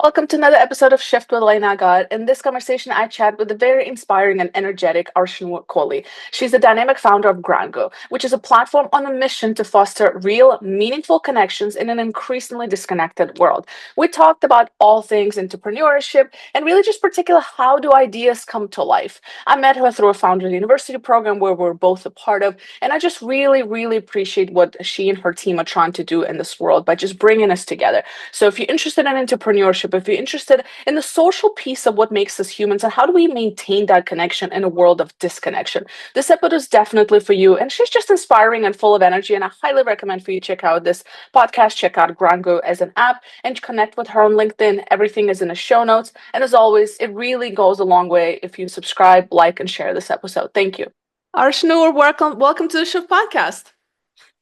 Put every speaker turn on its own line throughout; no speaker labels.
Welcome to another episode of Shift with Elena. In this conversation, I chat with the very inspiring and energetic Arshanu Kohli. She's the dynamic founder of Grango, which is a platform on a mission to foster real, meaningful connections in an increasingly disconnected world. We talked about all things entrepreneurship and really just particular how do ideas come to life. I met her through a Founders University program where we're both a part of, and I just really appreciate what she and her team are trying to do in this world by just bringing us together. So if you're interested in entrepreneurship, if you're interested in the social piece of what makes us humans and how do we maintain that connection in a world of disconnection, this episode is definitely for you. And she's just inspiring and full of energy. And I highly recommend for you to check out this podcast, check out Grango as an app, and connect with her on LinkedIn. Everything is in the show notes. And as always, it really goes a long way if you subscribe, like, and share this episode. Thank you. Arshanu, welcome to the Shift podcast.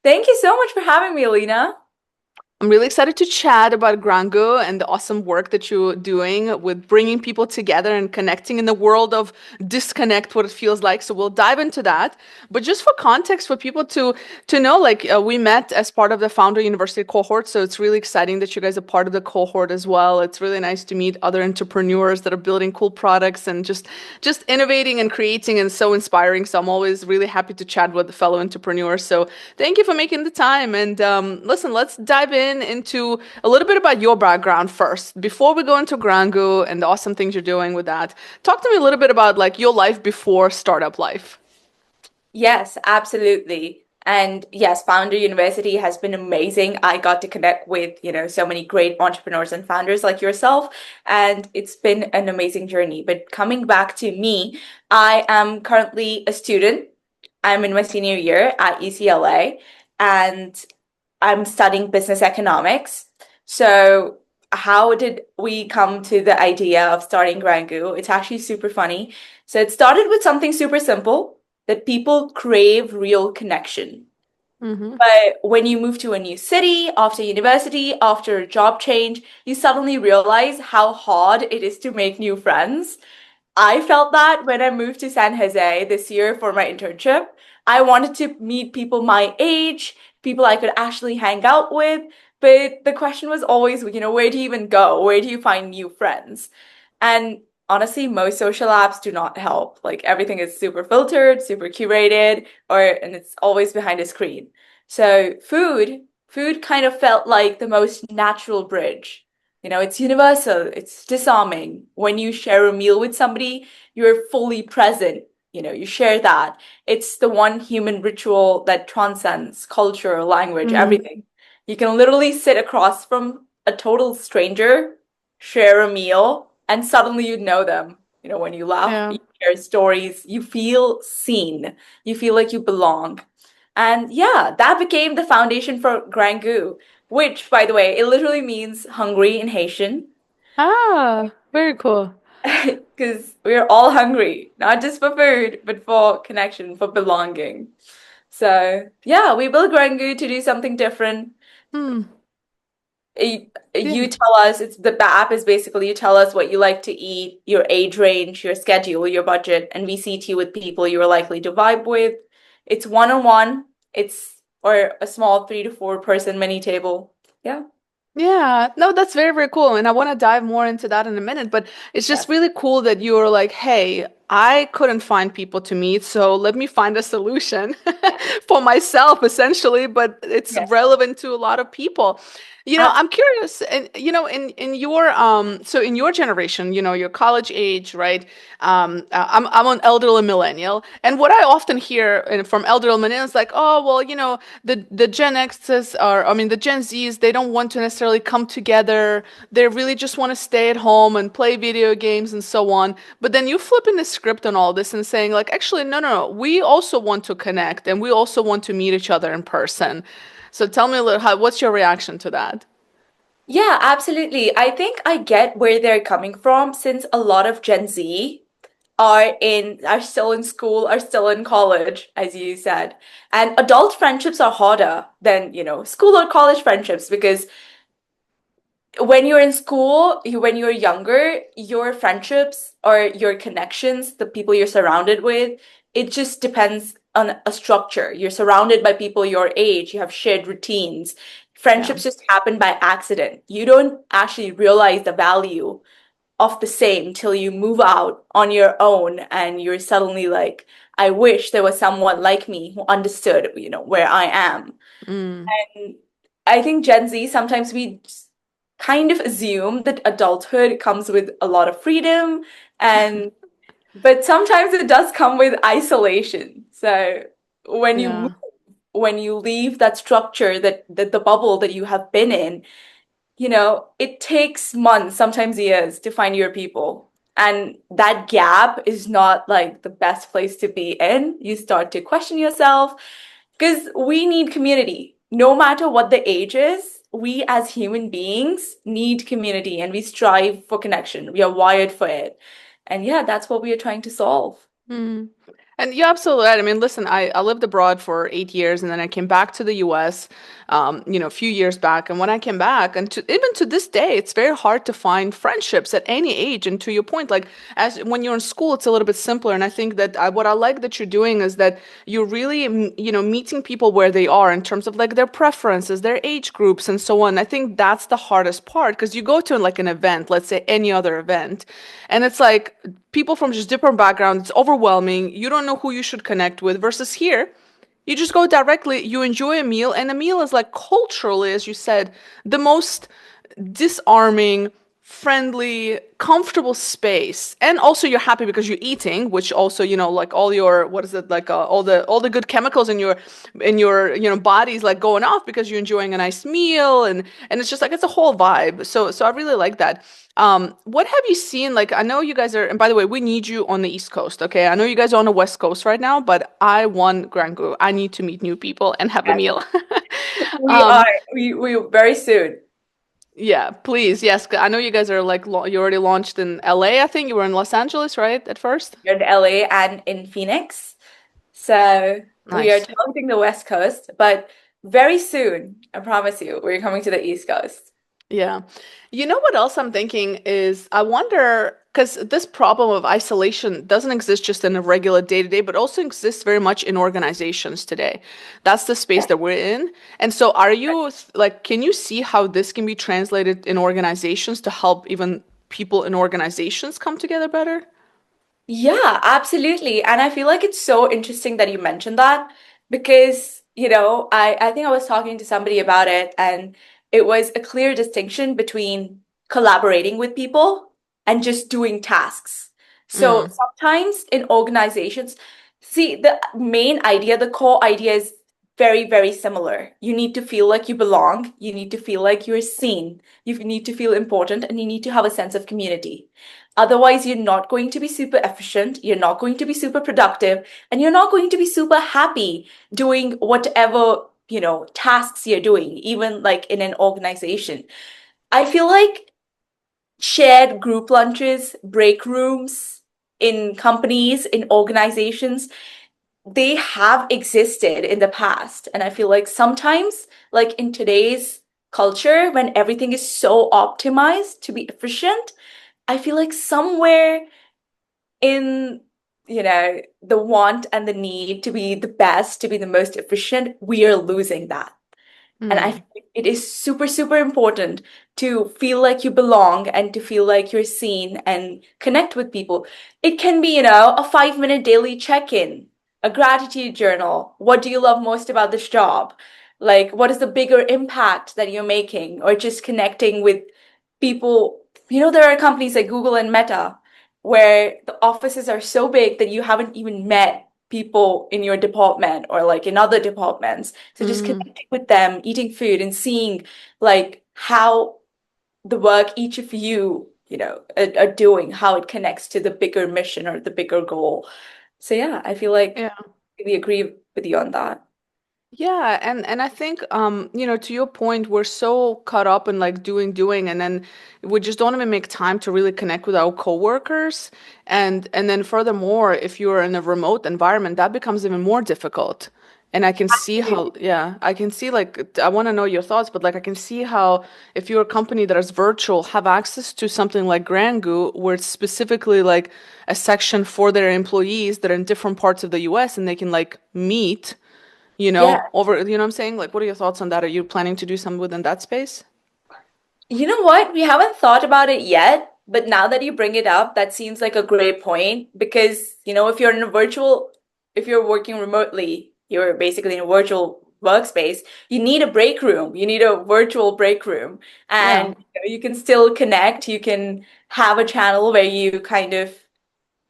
Thank you so much for having me, Elena.
I'm really excited to chat about Grango and the awesome work that you're doing with bringing people together and connecting in the world of disconnect, what it feels like. So we'll dive into that. But just for context, for people to know, we met as part of the Founder University cohort. So it's really exciting that you guys are part of the cohort as well. It's really nice to meet other entrepreneurs that are building cool products and just innovating and creating, and so inspiring. So I'm always really happy to chat with the fellow entrepreneurs. So thank you for making the time. And listen, let's dive into a little bit about your background first before we go into Grango and the awesome things you're doing with that. Talk to me a little bit about like your life before startup life.
Yes, absolutely. And yes, Founder University has been amazing. I got to connect with, so many great entrepreneurs and founders like yourself, and it's been an amazing journey. But coming back to me, I am currently a student. I'm in my senior year at UCLA, and I'm studying business economics. So how did we come to the idea of starting Grangu? It's actually super funny. So it started with something super simple that people crave real connection.
Mm-hmm.
But when you move to a new city, after university, after a job change, you suddenly realize how hard it is to make new friends. I felt that when I moved to San Jose this year for my internship. I wanted to meet people my age, people I could actually hang out with. But the question was always, where do you even go? Where do you find new friends? And honestly, most social apps do not help. Like everything is super filtered, super curated, and it's always behind a screen. So food kind of felt like the most natural bridge. It's universal, it's disarming. When you share a meal with somebody, you're fully present. You share that. It's the one human ritual that transcends culture, language, everything. You can literally sit across from a total stranger, share a meal, and suddenly you know them. When you laugh,
Yeah.
you share stories, you feel seen, you feel like you belong. And yeah, that became the foundation for Grangu, which, by the way, it literally means hungry in Haitian.
Ah, very cool.
Because we're all hungry, not just for food, but for connection, for belonging. So yeah, we built Grangu to do something different.
Hmm.
You tell us, the app is basically you tell us what you like to eat, your age range, your schedule, your budget, and we seat you with people you are likely to vibe with. It's one-on-one. Or a small 3 to 4 person mini table. Yeah.
Yeah, no, that's very cool. And I want to dive more into that in a minute, but it's just
Yes.
really cool that you're like, hey, I couldn't find people to meet, so let me find a solution for myself, essentially, but it's
Yes.
relevant to a lot of people. I'm
Absolutely.
curious, and in your so in your generation, your college age, right? I'm an elderly millennial, and what I often hear from elderly millennials, like, oh, well, the Gen X's are, I mean, the Gen Zs, they don't want to necessarily come together. They really just want to stay at home and play video games and so on. But then you flipping the script on all this and saying, like, actually, no, we also want to connect and we also want to meet each other in person. So tell me a little, what's your reaction to that?
Yeah, absolutely. I think I get where they're coming from since a lot of Gen Z are still in school, are still in college, as you said. And adult friendships are harder than, school or college friendships because when you're in school, when you're younger, your friendships or your connections, the people you're surrounded with, it just depends on a structure. You're surrounded by people your age, you have shared routines,
Yeah.
Friendships just happen by accident. You don't actually realize the value of the same till you move out on your own and you're suddenly like, I wish there was someone like me who understood, where I am.
Mm.
And I think Gen Z, sometimes we kind of assume that adulthood comes with a lot of freedom and but sometimes it does come with isolation. So when you move,
Yeah.
when you leave that structure, that the bubble that you have been in, it takes months, sometimes years to find your people. And that gap is not like the best place to be in. You start to question yourself because we need community. No matter what the age is, we as human beings need community and we strive for connection. We are wired for it. And yeah, that's what we are trying to solve.
Mm. And you're absolutely right. I mean, listen, I lived abroad for 8 years and then I came back to the US, a few years back. And when I came back, and even to this day, it's very hard to find friendships at any age. And to your point, like as when you're in school, it's a little bit simpler. And I think that what I like that you're doing is that you're really, meeting people where they are in terms of like their preferences, their age groups, and so on. I think that's the hardest part because you go to like an event, let's say any other event, and it's like people from just different backgrounds, it's overwhelming. You don't know who you should connect with versus here. You just go directly, you enjoy a meal, and a meal is like culturally, as you said, the most disarming, friendly, comfortable space. And also you're happy because you're eating, which also, like all your what is it, like all the good chemicals in your body's like going off because you're enjoying a nice meal and it's just like it's a whole vibe. So I really like that. What have you seen? Like, I know you guys are, and by the way, we need you on the East Coast, okay? I know you guys are on the West Coast right now, but I want Grand Guru. I need to meet new people and have a meal.
We are.
Um,
We very soon.
yeah, please. Yes, 'cause I know you guys are like you already launched in LA, I think. You were in Los Angeles, right, at first?
We're in LA and in Phoenix. So we are
Nice.
targeting the West Coast, but very soon, I promise you, we're coming to the East Coast.
Yeah. You know what else I'm thinking is I wonder because this problem of isolation doesn't exist just in a regular day to day, but also exists very much in organizations today. That's the space that we're in. And so are you like, can you see how this can be translated in organizations to help even people in organizations come together better?
Yeah, absolutely. And I feel like it's so interesting that you mentioned that because, I think I was talking to somebody about it and it was a clear distinction between collaborating with people and just doing tasks. So
Mm,
sometimes in organizations, see, the main idea, the core idea is very, very similar. You need to feel like you belong, you need to feel like you're seen, you need to feel important, and you need to have a sense of community. Otherwise, you're not going to be super efficient, you're not going to be super productive, and you're not going to be super happy doing whatever, tasks you're doing, even like in an organization. I feel like shared group lunches, break rooms in companies, in organizations, they have existed in the past. And I feel like sometimes, like in today's culture, when everything is so optimized to be efficient, I feel like somewhere in the want and the need to be the best, to be the most efficient, we are losing that. And I
mm,
think it is super, super important to feel like you belong and to feel like you're seen and connect with people. It can be, a 5-minute daily check-in, a gratitude journal. What do you love most about this job? Like, what is the bigger impact that you're making? Or just connecting with people. There are companies like Google and Meta where the offices are so big that you haven't even met people in your department or like in other departments. So just
mm.
connecting with them, eating food and seeing like how the work each of you, are doing, how it connects to the bigger mission or the bigger goal. So yeah, I feel like
Yeah.
we agree with you on that.
Yeah, and I think to your point, we're so caught up in like doing and then we just don't even make time to really connect with our coworkers. And then furthermore, if you're in a remote environment, that becomes even more difficult. And I can see how, yeah, I can see like I want to know your thoughts, but like I can see how if you're a company that is virtual, have access to something like Grangu, where it's specifically like a section for their employees that are in different parts of the US and they can like meet
Yeah.
over, you know what I'm saying? Like, what are your thoughts on that? Are you planning to do something within that space?
You know what? We haven't thought about it yet, but now that you bring it up, that seems like a great point because, if you're in a if you're working remotely, you're basically in a virtual workspace, you need a break room. You need a virtual break room.
Yeah.
And you can still connect. You can have a channel where you kind of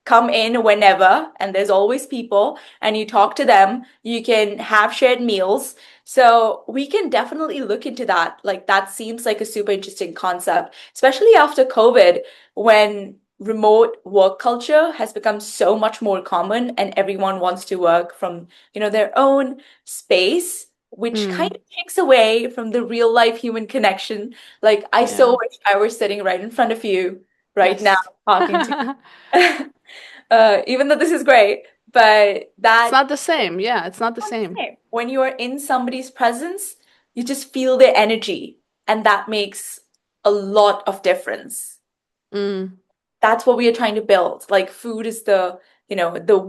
come in whenever, and there's always people, and you talk to them. You can have shared meals. So we can definitely look into that. Like, that seems like a super interesting concept, especially after COVID, when remote work culture has become so much more common and everyone wants to work from, their own space, which kind
Mm,
of takes away from the real life human connection. Like, I so
yeah.
wish I were sitting right in front of you right now
Yes.
talking to even though this is great, but
It's
that
not the same. Yeah, it's not the same.
when you are in somebody's presence, you just feel their energy, and that makes a lot of difference.
Mm,
That's what we are trying to build. Like, food is the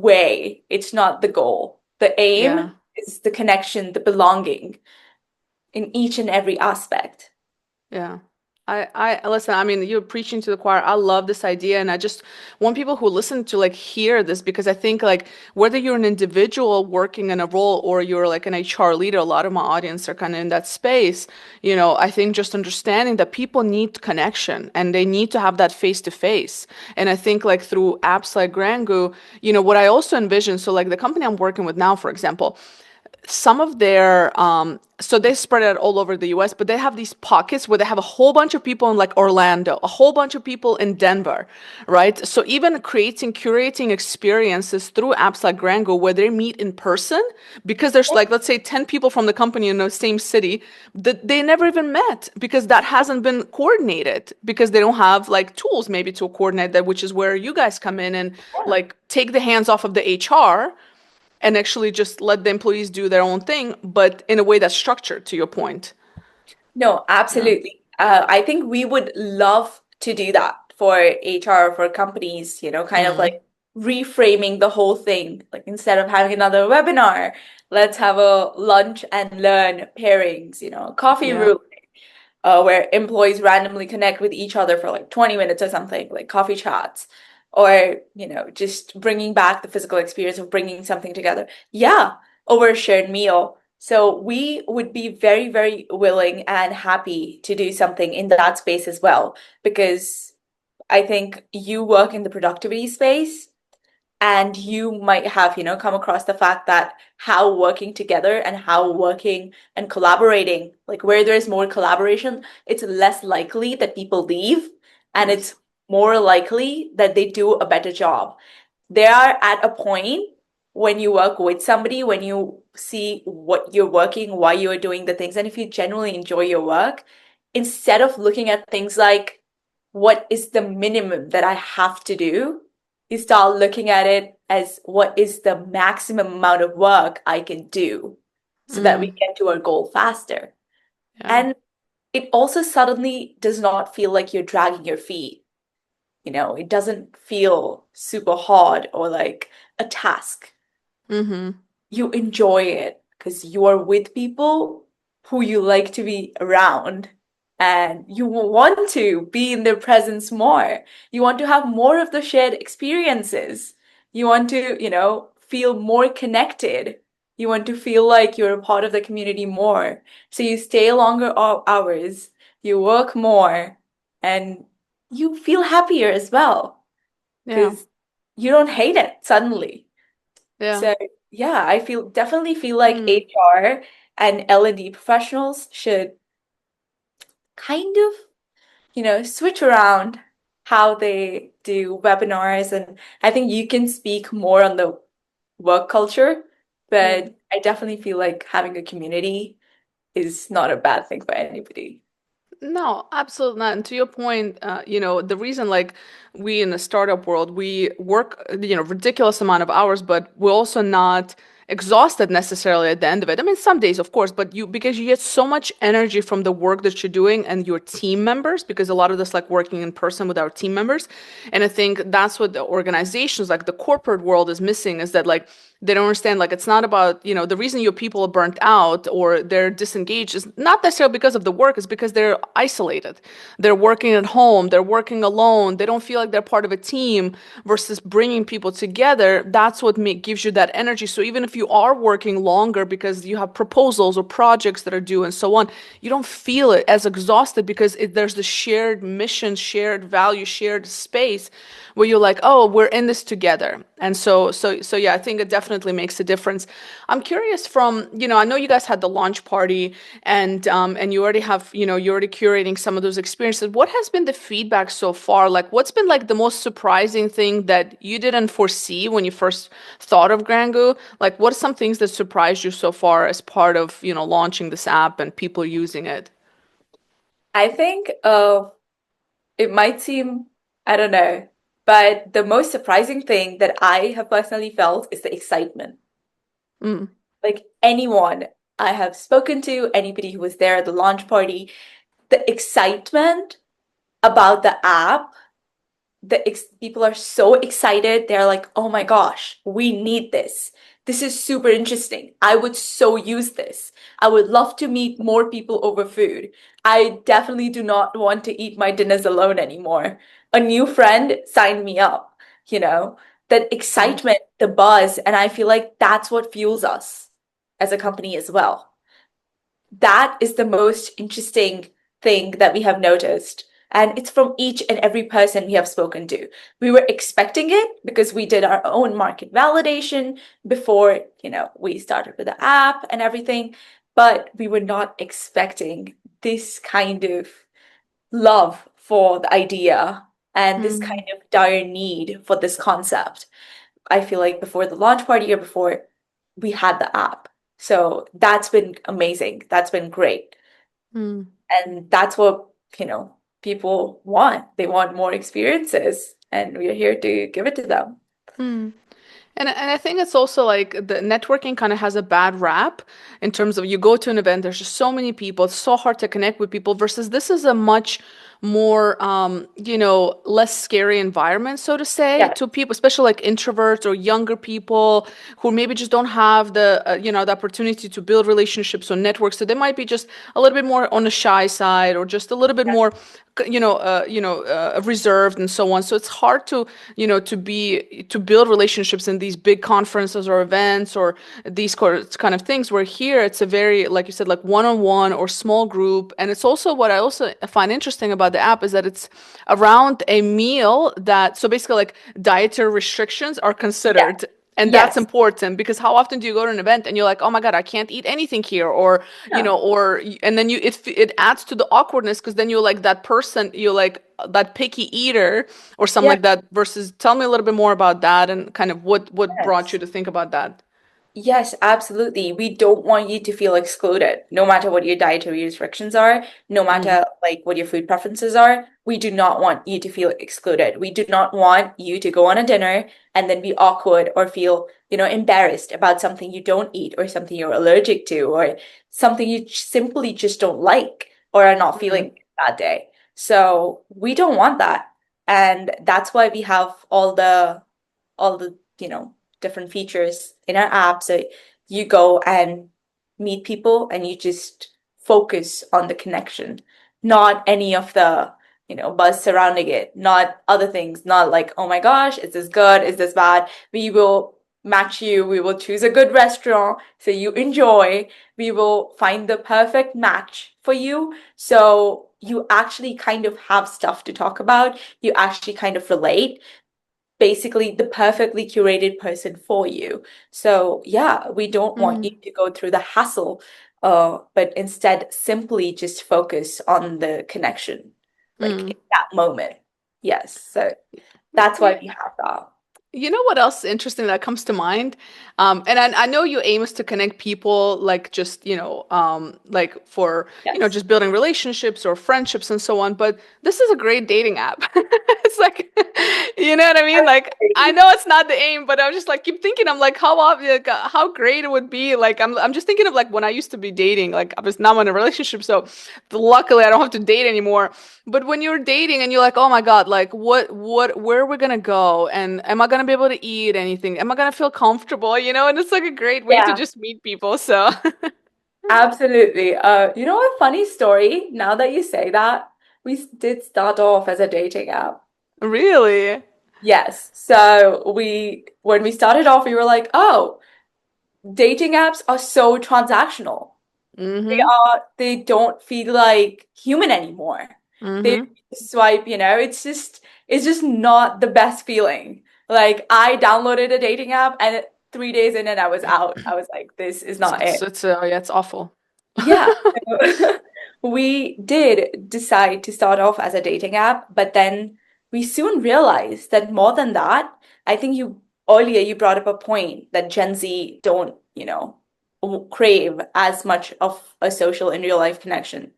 way, it's not the goal. The aim
yeah.
is the connection, the belonging in each and every aspect.
Yeah. I listen, I mean, you're preaching to the choir. I love this idea, and I just want people who listen to like hear this because I think like whether you're an individual working in a role or you're like an HR leader, a lot of my audience are kind of in that space. I think just understanding that people need connection and they need to have that face to face. And I think like through apps like Grangu, what I also envision, so like the company I'm working with now, for example, some of their so they spread it all over the US, but they have these pockets where they have a whole bunch of people in like Orlando, a whole bunch of people in Denver, right? So even curating experiences through apps like Grango where they meet in person, because there's like, let's say 10 people from the company in the same city that they never even met because that hasn't been coordinated because they don't have like tools maybe to coordinate that, which is where you guys come in and
Yeah.
like take the hands off of the HR and actually just let the employees do their own thing, but in a way that's structured, to your point.
No,
Yeah.
absolutely. I think we would love to do that for HR, for companies, kind of
Mm.
like reframing the whole thing. Like, instead of having another webinar, let's have a lunch and learn pairings, coffee
Yeah.
room, where employees randomly connect with each other for like 20 minutes or something, like coffee chats, or, just bringing back the physical experience of bringing something together. Yeah, over a shared meal. So we would be very, very willing and happy to do something in that space as well, because I think you work in the productivity space, and you might have, come across the fact that how working together and how working and collaborating, like where there's more collaboration, it's less likely that people leave, and
Yes.
it's more likely that they do a better job. They are at a point when you work with somebody, when you see what you're working, why you're doing the things, and if you genuinely enjoy your work, instead of looking at things like, what is the minimum that I have to do? You start looking at it as, what is the maximum amount of work I can do so that we
Mm.
get to our goal faster.
Yeah.
And it also suddenly does not feel like you're dragging your feet. It doesn't feel super hard or like a task.
Mm-hmm.
You enjoy it because you are with people who you like to be around, and you want to be in their presence more. You want to have more of the shared experiences. You want to, feel more connected. You want to feel like you're a part of the community more. So you stay longer hours, you work more, and you feel happier as well
Yeah.
because you don't hate it suddenly.
Yeah.
So yeah, I definitely feel like
Mm.
HR and L&D professionals should kind of, switch around how they do webinars. And I think you can speak more on the work culture,
Mm.
but I definitely feel like having a community is not a bad thing for anybody.
No, absolutely not. And to your point, the reason like we in the startup world, we work, ridiculous amount of hours, but we're also not exhausted necessarily at the end of it. I mean, some days, of course, but because you get so much energy from the work that you're doing and your team members, because a lot of this like working in person with our team members. And I think that's what the organizations, like the corporate world is missing is that like They don't understand, like, it's not about, the reason your people are burnt out or they're disengaged is not necessarily because of the work, it's because they're isolated. They're working at home, they're working alone, they don't feel like they're part of a team versus bringing people together. That's what gives you that energy. So even if you are working longer because you have proposals or projects that are due and so on, you don't feel it as exhausted because there's the shared mission, shared value, shared space where you're like, oh, we're in this together. And so yeah, I think it definitely makes a difference. I'm curious from, I know you guys had the launch party and you already have, you're already curating some of those experiences. What has been the feedback so far? Like, what's been like the most surprising thing that you didn't foresee when you first thought of Grangu? Like, what are some things that surprised you so far as part of, launching this app and people using it?
I think it might seem, I don't know, but the most surprising thing that I have personally felt is the excitement.
Mm,
Like anyone I have spoken to, anybody who was there at the launch party, the excitement about the app, people are so excited. They're like, oh my gosh, we need this. This is super interesting. I would so use this. I would love to meet more people over food. I definitely do not want to eat my dinners alone anymore. A new friend signed me up, you know, that
mm,
excitement, the buzz. And I feel like that's what fuels us as a company as well. That is the most interesting thing that we have noticed. And it's from each and every person we have spoken to. We were expecting it because we did our own market validation before, we started with the app and everything, but we were not expecting this kind of love for the idea and this kind
mm,
of dire need for this concept. I feel like before the launch party or before we had the app. So that's been amazing. That's been great.
mm,
And that's what, people want. They want more experiences, and we're here to give it to them.
mm. And I think it's also like the networking kind of has a bad rap in terms of you go to an event, there's just so many people, it's so hard to connect with people versus this is a much more less scary environment, so to say,
Yeah.
to people, especially like introverts or younger people who maybe just don't have the opportunity to build relationships or networks. So they might be just a little bit more on the shy side or just a little bit more reserved and so on. So it's hard to to build relationships in these big conferences or events or these kind of things, where here it's a very, like you said, like one-on-one or small group. And it's also what I also find interesting about the app is that it's around a meal, that so basically like dietary restrictions are
Yeah.
considered. And that's
Yes.
important because how often do you go to an event and you're like, oh my God, I can't eat anything here, or
Yeah.
and then it adds to the awkwardness because then you're like that person, you're like that picky eater or something
Yeah.
like that. Versus, tell me a little bit more about that and kind of what brought you
Yes.
to think about that.
Yes, absolutely. We don't want you to feel excluded, no matter what your dietary restrictions are, no
Mm,
matter like what your food preferences are. We do not want you to feel excluded. We do not want you to go on a dinner and then be awkward or feel, embarrassed about something you don't eat or something you're allergic to or something you simply just don't like or are not
mm,
feeling that day. So we don't want that. And that's why we have all the different features in our app. So you go and meet people and you just focus on the connection, not any of the, buzz surrounding it, not other things, not like, oh my gosh, is this good? Is this bad? We will match you. We will choose a good restaurant so you enjoy. We will find the perfect match for you. So you actually kind of have stuff to talk about. You actually kind of relate, basically the perfectly curated person for you. So yeah, we don't want you
mm,
to go through the hassle, but instead simply just focus on the connection, like
mm.
in that moment. Yes, so that's why
Yeah.
we have that.
You know what else interesting that comes to mind? And I know your aim is to connect people, like just, like for,
Yes.
just building relationships or friendships and so on, but this is a great dating app. It's like, you know what I mean? Like, I know it's not the aim, but I was just like, keep thinking. I'm like, how great it would be. Like, I'm just thinking of like when I used to be dating. Like, I was now in a relationship, so luckily I don't have to date anymore. But when you're dating and you're like, oh my God, like, where are we gonna go? And am I gonna be able to eat anything? Am I gonna feel comfortable? You know? And it's like a great way to
Yeah,
just meet people. So,
absolutely. You know a funny story? Now that you say that, did start off as a dating app.
really.
Yes. So when we started off, we were like, oh, dating apps are so transactional.
Mm-hmm.
They don't feel like human anymore. They
Mm-hmm.
swipe, it's just not the best feeling. Like I downloaded a dating app and 3 days in and I was out. I was like, this is not it.
Yeah, it's awful.
Yeah. So we did decide to start off as a dating app, but then we soon realized that more than that, I think you brought up a point that Gen Z don't, crave as much of a social in real life connection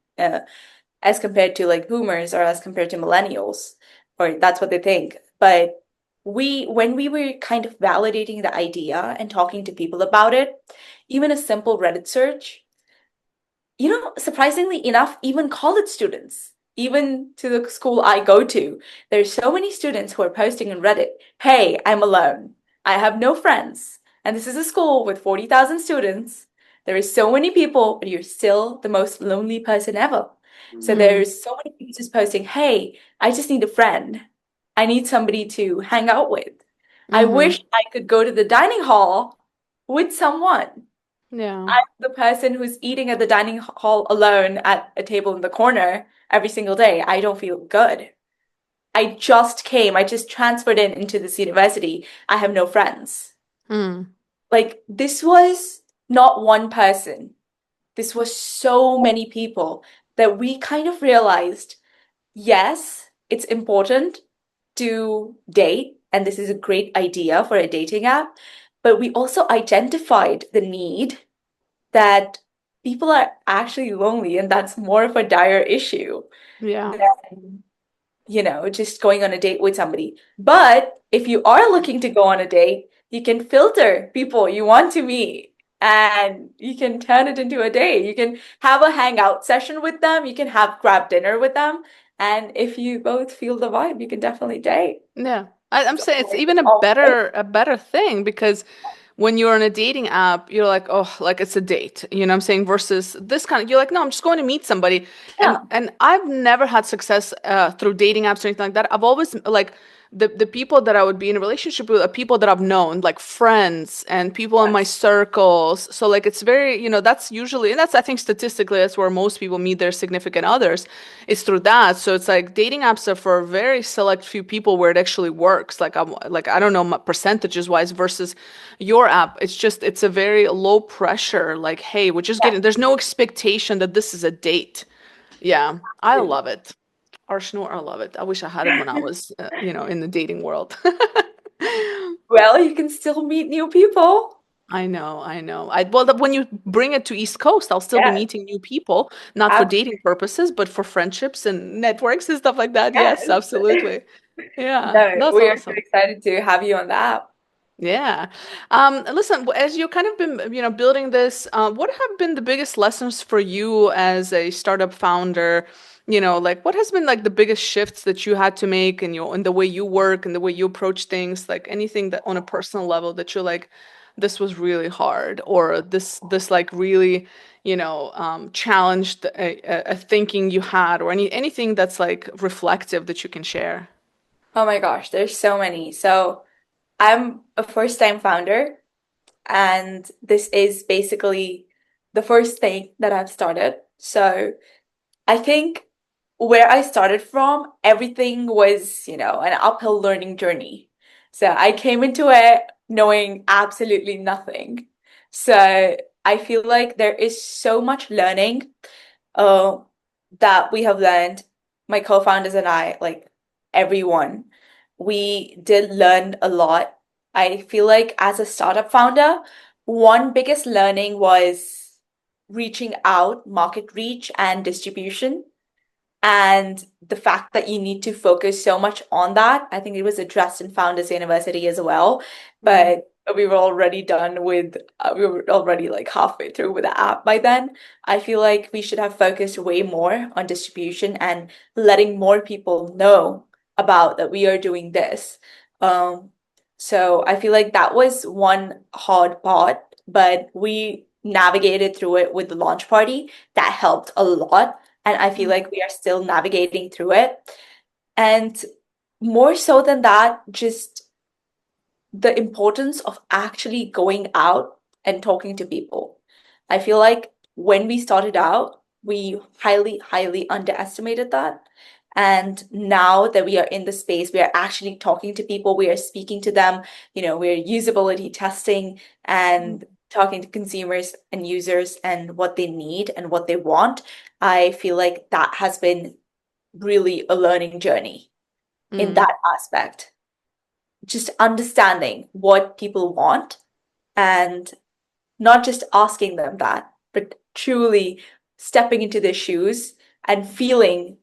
as compared to like boomers or as compared to millennials, or that's what they think. But when we were kind of validating the idea and talking to people about it, even a simple Reddit search, surprisingly enough, even college students, even to the school I go to, there's so many students who are posting on Reddit, hey, I'm alone. I have no friends. And this is a school with 40,000 students. There is so many people, but you're still the most lonely person ever. So
Mm,
there's so many people just posting, hey, I just need a friend. I need somebody to hang out with. I
mm-hmm.
wish I could go to the dining hall with someone.
Yeah.
I'm the person who's eating at the dining hall alone at a table in the corner every single day. I don't feel good. I just transferred into this university. I have no friends.
Mm,
Like, this was not one person. This was so many people that we kind of realized, yes, it's important to date, and this is a great idea for a dating app, but we also identified the need that people are actually lonely and that's more of a dire issue
yeah.
than, just going on a date with somebody. But if you are looking to go on a date, you can filter people you want to meet and you can turn it into a date. You can have a hangout session with them, you can have grab dinner with them. And if you both feel the vibe, you can definitely date.
Yeah. I'm
So
saying it's even
all right.
a better thing because when you're on a dating app, you're like, oh, like it's a date. You know what I'm saying? Versus this kind of, you're like, no, I'm just going to meet somebody.
Yeah.
And I've never had success through dating apps or anything like that. I've always like the people that I would be in a relationship with are people that I've known, like friends and people in my
Yes.
circles. So like it's very, that's usually, and that's I think statistically that's where most people meet their significant others. It's through that. So it's like dating apps are for a very select few people where it actually works. Like I don't know percentages wise versus your app. It's a very low pressure. Like, hey, we're just
Yeah.
getting. There's no expectation that this is a date. Yeah, I love it. Arsenal, I love it. I wish I had it when I was, in the dating world.
Well, you can still meet new people.
I know, I know. When you bring it to East Coast, I'll still be
Yes.
meeting new people, not for dating purposes, but for friendships and networks and stuff like that. Yes,
Yes.
absolutely. Yeah,
No,
that's
we are so
awesome.
excited to have you on the app.
Yeah. Listen, as you kind of been, building this, what have been the biggest lessons for you as a startup founder? Like what has been like the biggest shifts that you had to make in the way you work and the way you approach things, like anything that on a personal level that you're like, this was really hard, or this like really, challenged a thinking you had, or anything that's like reflective that you can share.
Oh my gosh, there's so many. So I'm a first-time founder, and this is basically the first thing that I've started. So I think where I started from, everything was, an uphill learning journey. So I came into it knowing absolutely nothing. So I feel like there is so much learning uh, that we have learned, my co-founders and I, like everyone, we did learn a lot. I feel like as a startup founder, one biggest learning was reaching out, market reach, and distribution. And the fact that you need to focus so much on that, I think it was addressed in Founders University as well.
Mm,
But we were already done with, we were already like halfway through with the app by then. I feel like we should have focused way more on distribution and letting more people know about that we are doing this. Um, so I feel like that was one hard part, but we navigated through it with the launch party. That helped a lot. And I feel
mm,
like we are still navigating through it. And more so than that, just the importance of actually going out and talking to people. I feel like when we started out, we highly, highly underestimated that. And now that we are in the space, we are actually talking to people, we are speaking to them, we're usability testing
mm,
and talking to consumers and users and what they need and what they want. I feel like that has been really a learning journey in
mm,
that aspect. Just understanding what people want and not just asking them that, but truly stepping into their shoes and feeling,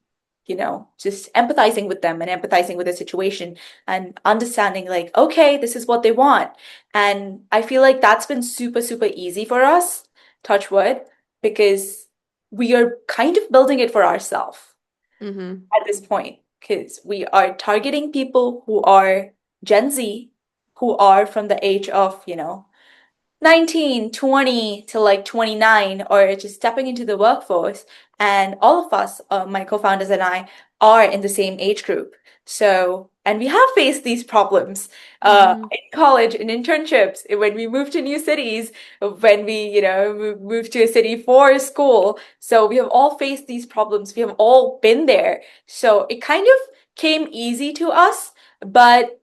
just empathizing with them and empathizing with the situation and understanding, like, okay, this is what they want. And I feel like that's been super, super easy for us, touch wood, because we are kind of building it for ourselves
mm-hmm,
at this point, because we are targeting people who are Gen Z, who are from the age of, 19, 20 to like 29, or just stepping into the workforce. And all of us, my co-founders and I, are in the same age group. So, and we have faced these problems
mm-hmm,
in college, in internships, when we move to new cities, when we, move to a city for school. So we have all faced these problems. We have all been there. So it kind of came easy to us, but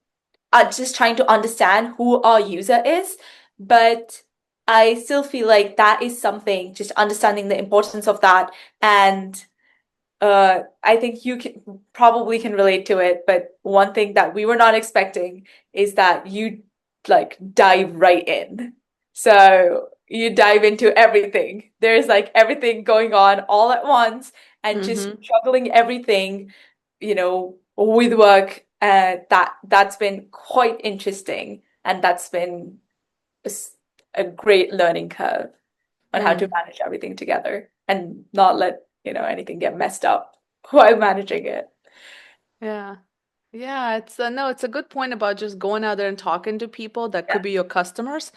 just trying to understand who our user is. But I still feel like that is something, just understanding the importance of that. And I think you can probably can relate to it, but one thing that we were not expecting is that you like dive right in. So you dive into everything. There's like everything going on all at once and just
mm-hmm.
juggling everything, with work. That's been quite interesting, and that's been a, a great learning curve on how to
Mm.
manage everything together and not let, anything get messed up while managing it.
Yeah. Yeah, it's no, it's a good point about just going out there and talking to people that
Yeah.
could be your customers.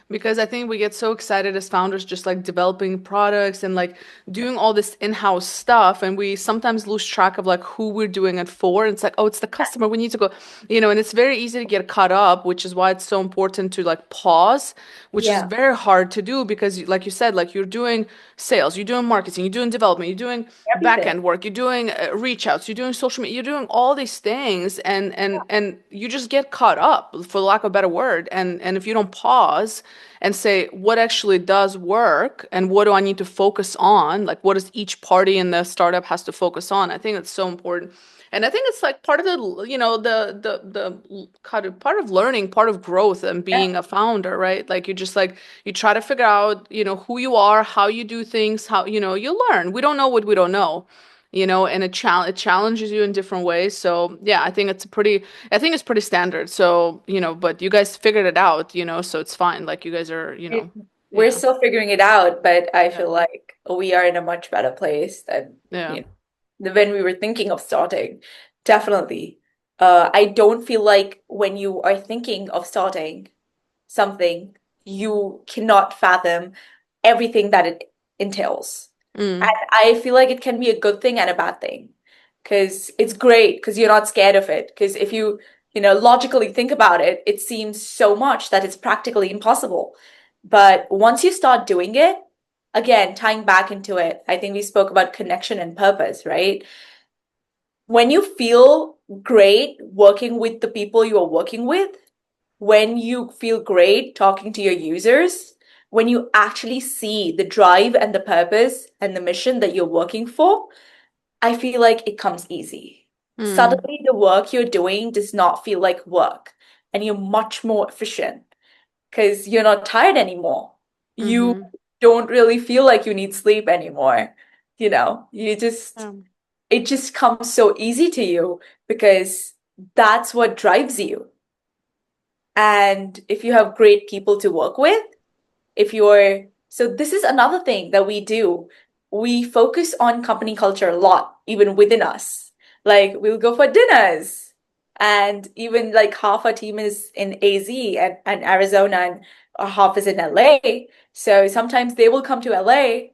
Because I think we get so excited as founders, just like developing products and like doing all this in-house stuff. And we sometimes lose track of like who we're doing it for. And it's like, oh, it's the customer. We need to go, and it's very easy to get caught up, which is why it's so important to like pause, which is
Yeah.
very hard to do because like you said, like you're doing sales, you're doing marketing, you're doing development, you're doing back
Everything.
end work, you're doing reach outs, you're doing social media, you're doing all these things, and you just get caught up, for lack of a better word. And if you don't pause and say what actually does work and what do I need to focus on, like what does each party in the startup has to focus on, I think it's so important. And I think it's like part of the, the kind of part of learning, part of growth and
Yeah.
being a founder, right? Like you just like you try to figure out, who you are, how you do things, how, you learn. We don't know what we don't know, and it challenges you in different ways. So yeah, I think it's pretty standard. So, but you guys figured it out, so it's fine. Like you guys are,
It- We're
yeah,
still figuring it out, but I
yeah,
feel like we are in a much better place than,
yeah.
when we were thinking of starting. Definitely. I don't feel like when you are thinking of starting something, you cannot fathom everything that it entails. And
Mm,
I feel like it can be a good thing and a bad thing because it's great because you're not scared of it. Because if you, logically think about it, it seems so much that it's practically impossible. But once you start doing it, again, tying back into it, I think we spoke about connection and purpose, right? When you feel great working with the people you are working with, when you feel great talking to your users, when you actually see the drive and the purpose and the mission that you're working for, I feel like it comes easy.
mm,
Suddenly, the work you're doing does not feel like work, and you're much more efficient because you're not tired anymore. You
mm-hmm.
don't really feel like you need sleep anymore. You just
Yeah.
it just comes so easy to you because that's what drives you. And if you have great people to work with, if you're so this is another thing that we do. We focus on company culture a lot, even within us. Like we'll go for dinners, and even like half our team is in AZ and Arizona, and half is in LA. So sometimes they will come to LA,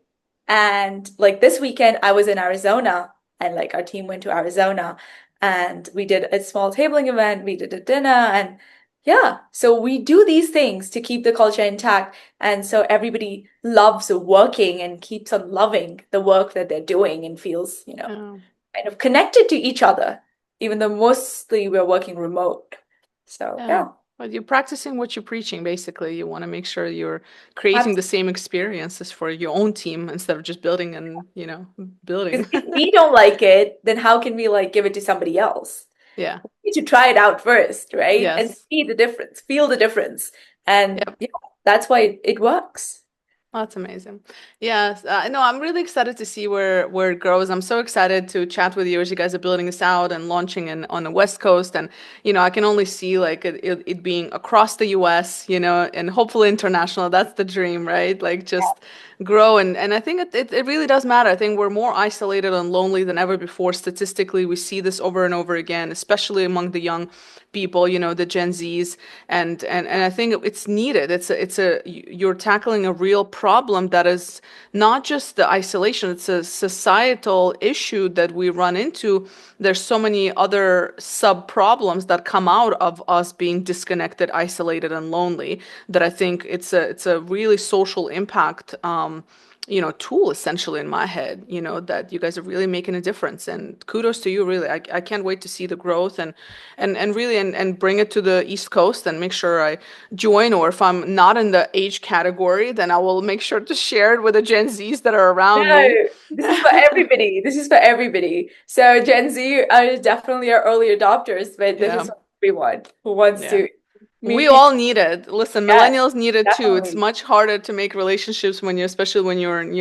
and like this weekend I was in Arizona, and like our team went to Arizona, and we did a small tabling event, we did a dinner, and yeah, so we do these things to keep the culture intact. And so everybody loves working and keeps on loving the work that they're doing and feels,
Yeah.
kind of connected to each other, even though mostly we're working remote. So,
Yeah.
yeah,
But you're practicing what you're preaching, basically. You want to make sure you're creating the same experiences for your own team instead of just building and, building.
because if we don't like it, then how can we like give it to somebody else?
Yeah.
We need to try it out first, right? And
Yes.
see the difference, feel the difference. And
Yep.
yeah, that's why it works.
That's amazing. Yes, no, I'm really excited to see where it grows. I'm so excited to chat with you as you guys are building this out and launching on the West Coast. And I can only see like it being across the U.S. And hopefully international. That's the dream, right? Like just grow and I think it really does matter. I think we're more isolated and lonely than ever before. Statistically, we see this over and over again, especially among the young people, the Gen Zs, and I think it's needed. You're tackling a real problem that is not just the isolation, it's a societal issue that we run into. There's so many other sub problems that come out of us being disconnected, isolated, and lonely that I think it's a really social impact tool essentially in my head, that you guys are really making a difference. And kudos to you, really. I can't wait to see the growth and really and bring it to the East Coast and make sure I join, or if I'm not in the age category, then I will make sure to share it with the Gen Zs that are around
No,
me.
this is for everybody. This is for everybody. So Gen Z are definitely our early adopters, but this is
Yeah,
for everyone who wants
yeah.
to
We
meet people.
all need it. Listen,
Yes,
millennials need it too. It's
definitely.
much harder to make relationships especially when you're, in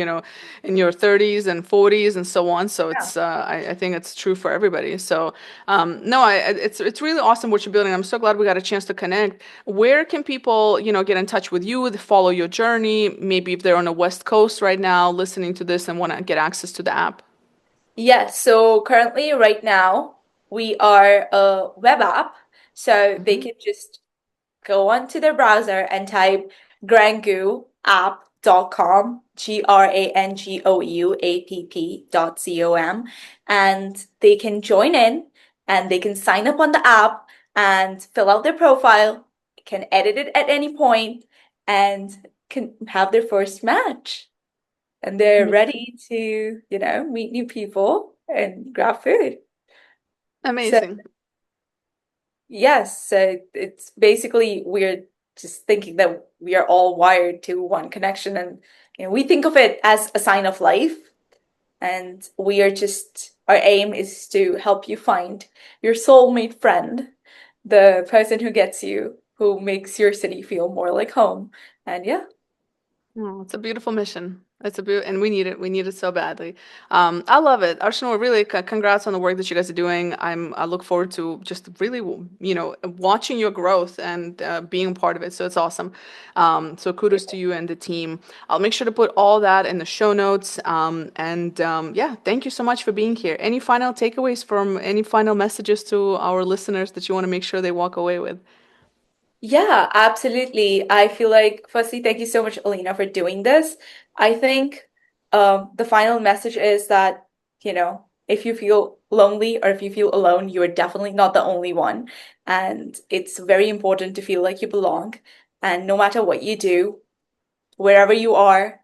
your 30s and 40s and so on. So
Yeah.
I think it's true for everybody. So, no, it's really awesome what you're building. I'm so glad we got a chance to connect. Where can people, get in touch with you, follow your journey? Maybe if they're on the West Coast right now, listening to this and want to get access to the app.
Yes, so currently, right now, we are a web app. So they
Mhm.
can just go onto their browser and type grangouapp.com, grangouapp.com, and they can join in and they can sign up on the app and fill out their profile, can edit it at any point, and can have their first match. And they're
Amazing.
ready to, meet new people and grab food. So
Amazing.
yes, so it's basically we're just thinking that we are all wired to one connection, and we think of it as a sign of life, and we are just our aim is to help you find your soulmate friend, the person who gets you, who makes your city feel more like home. And yeah.
Oh, it's a beautiful mission. And we need it. We need it so badly. I love it. Arsenal, really, congrats on the work that you guys are doing. I look forward to just really, watching your growth and being part of it. So it's awesome. So kudos to you and the team. I'll make sure to put all that in the show notes. Yeah, thank you so much for being here. Any final takeaways from any final messages to our listeners that you want to make sure they walk away with?
Yeah, absolutely. I feel like, firstly, thank you so much, Elena, for doing this. I think the final message is that, if you feel lonely or if you feel alone, you are definitely not the only one. And it's very important to feel like you belong. And no matter what you do, wherever you are,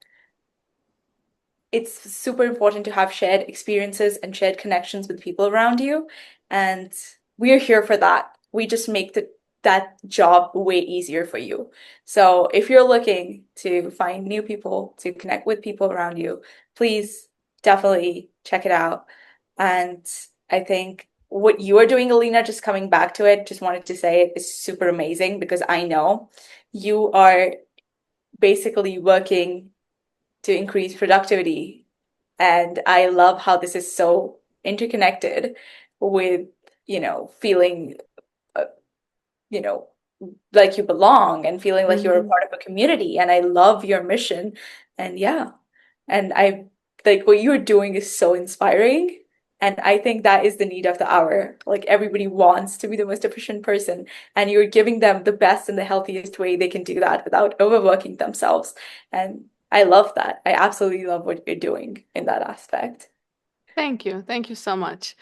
it's super important to have shared experiences and shared connections with people around you. And we're here for that. We just make that job way easier for you. So if you're looking to find new people, to connect with people around you, please definitely check it out. And I think what you are doing, Alina, just coming back to it, just wanted to say it is super amazing because I know you are basically working to increase productivity. And I love how this is so interconnected with, feeling, uh, you know, like you belong and feeling like you're a
Mhm.
part of a community. And I love your mission. And yeah, and I like what you're doing is so inspiring. And I think that is the need of the hour. Like everybody wants to be the most efficient person, and you're giving them the best and the healthiest way they can do that without overworking themselves. And I love that. I absolutely love what you're doing in that aspect.
Thank you. Thank you so much.